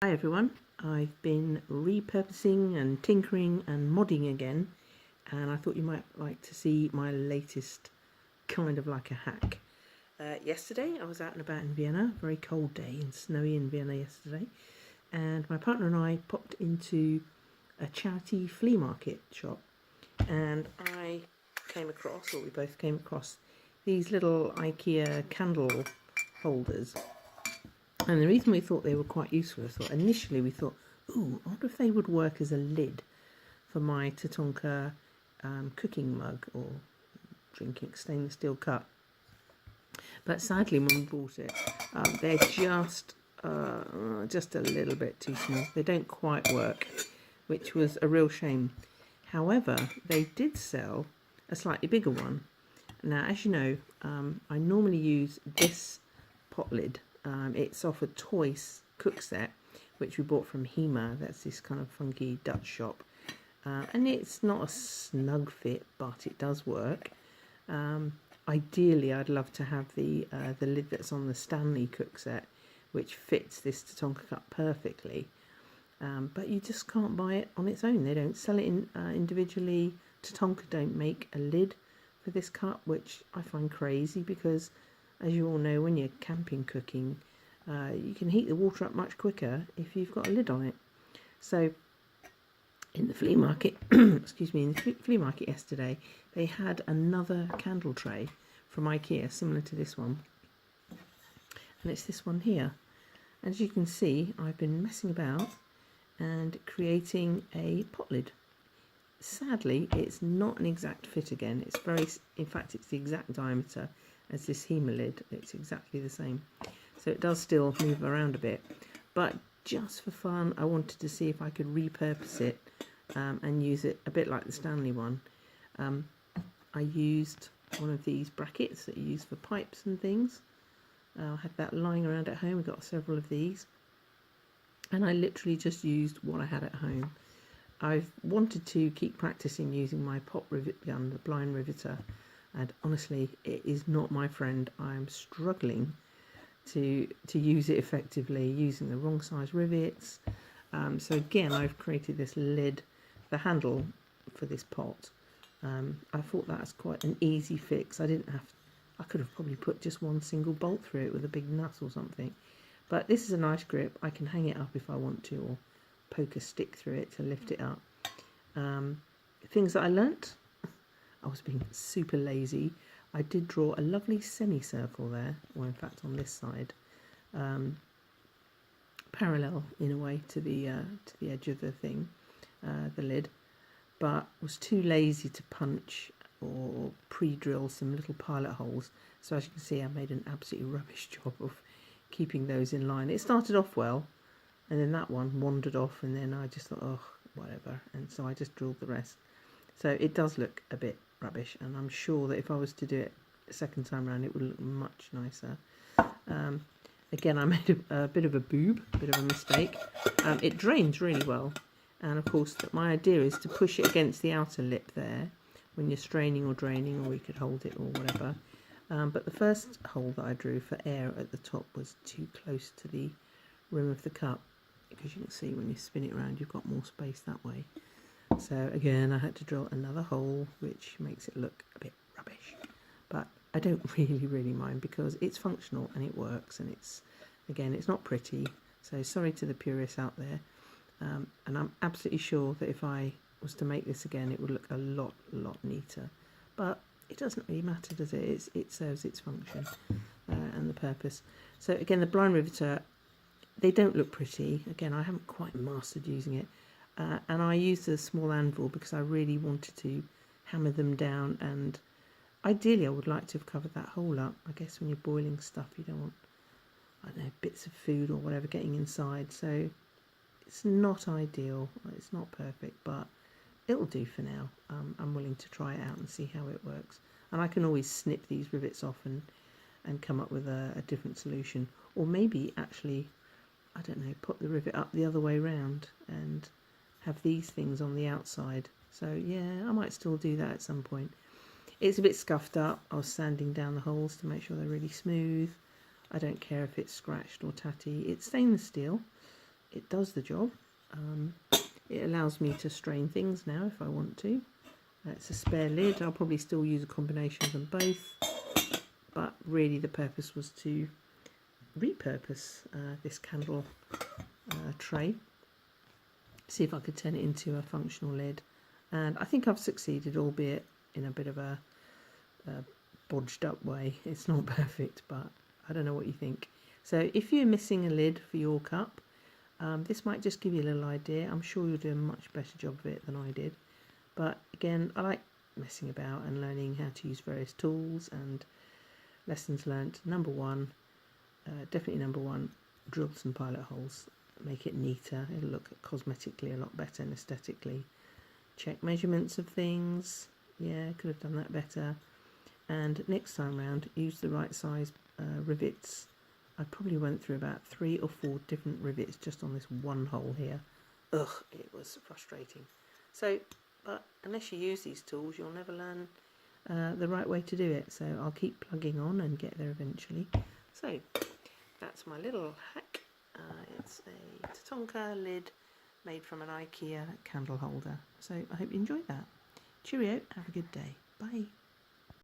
Hi everyone, I've been repurposing and tinkering and modding again, and I thought you might like to see my latest kind of like a hack. Yesterday I was out and about in Vienna, very cold day and snowy in Vienna yesterday, and my partner and I popped into a charity flea market shop, and I came across, or we both came across, these little Ikea candle holders. And the reason we thought they were quite useful, initially we thought, ooh, I wonder if they would work as a lid for my Tatonka cooking mug or drinking stainless steel cup. But sadly, when we bought it, they're just a little bit too small. They don't quite work, which was a real shame. However, they did sell a slightly bigger one. Now, as you know, I normally use this pot lid. It's off a toy cook set, which we bought from Hema. That's this kind of funky Dutch shop. And it's not a snug fit, but it does work. Ideally, I'd love to have the lid that's on the Stanley cook set, which fits this Tatonka cup perfectly. But you just can't buy it on its own. They don't sell it individually. Tatonka don't make a lid for this cup, which I find crazy because, as you all know, when you're camping cooking, you can heat the water up much quicker if you've got a lid on it. So in the flea market, excuse me, in the flea market yesterday, they had another candle tray from Ikea, similar to this one. And it's this one here. As you can see, I've been messing about and creating a pot lid. Sadly, it's not an exact fit again. In fact, it's the exact diameter as this Hema lid. It's exactly the same. So it does still move around a bit. But just for fun, I wanted to see if I could repurpose it and use it a bit like the Stanley one. I used one of these brackets that you use for pipes and things. I had that lying around at home. I got several of these. And I literally just used what I had at home. I've wanted to keep practicing using my pot rivet gun, the blind riveter, and honestly, it is not my friend. I'm struggling to use it effectively, using the wrong size rivets. So again, I've created this lid, the handle for this pot. I thought that was quite an easy fix. I could have probably put just one single bolt through it with a big nut or something. But this is a nice grip. I can hang it up if I want to, or poke a stick through it to lift it up. Things that I learnt, I was being super lazy. I did draw a lovely semicircle there, or in fact on this side, parallel in a way to the edge of the thing, the lid, but was too lazy to punch or pre-drill some little pilot holes. So as you can see, I made an absolutely rubbish job of keeping those in line. It started off well, and then that one wandered off, and then I just thought, oh, whatever, and so I just drilled the rest. So it does look a bit rubbish, and I'm sure that if I was to do it a second time around, it would look much nicer. Again, I made a bit of a boob, a bit of a mistake. It drains really well, and of course my idea is to push it against the outer lip there when you're straining or draining, or you could hold it or whatever. But the first hole that I drew for air at the top was too close to the rim of the cup, because you can see when you spin it around you've got more space that way. So again, I had to drill another hole, which makes it look a bit rubbish, but I don't really mind because it's functional and it works, and it's not pretty. So sorry to the purists out there, and I'm absolutely sure that if I was to make this again, it would look a lot neater. But it doesn't really matter, does it? It serves its function and the purpose. So again, the blind riveter, they don't look pretty. Again, I haven't quite mastered using it. And I used a small anvil because I really wanted to hammer them down, and ideally I would like to have covered that hole up. I guess when you're boiling stuff, you don't want, I don't know, bits of food or whatever getting inside. So it's not ideal. It's not perfect, but it'll do for now. I'm willing to try it out and see how it works. And I can always snip these rivets off and come up with a different solution. Or maybe actually, I don't know, put the rivet up the other way round and have these things on the outside. So yeah, I might still do that at some point. It's a bit scuffed up. I was sanding down the holes to make sure they're really smooth. I don't care if it's scratched or tatty. It's stainless steel, it does the job. It allows me to strain things now if I want to. It's a spare lid. I'll probably still use a combination of them both, but really the purpose was to repurpose this candle tray, see if I could turn it into a functional lid, and I think I've succeeded, albeit in a bit of a bodged up way. It's not perfect, but I don't know what you think. So if you're missing a lid for your cup, this might just give you a little idea. I'm sure you'll do a much better job of it than I did. But again, I like messing about and learning how to use various tools. And lessons learnt, number one, definitely number one, drill some pilot holes. Make it neater. It'll look cosmetically a lot better and aesthetically. Check measurements of things. Yeah, could have done that better. And next time round, use the right size rivets. I probably went through about 3 or 4 different rivets just on this one hole here. Ugh, it was frustrating. So, but unless you use these tools, you'll never learn the right way to do it. So I'll keep plugging on and get there eventually. So that's my little hack. It's a Tatonka lid made from an Ikea candle holder. So I hope you enjoyed that. Cheerio, have a good day. Bye.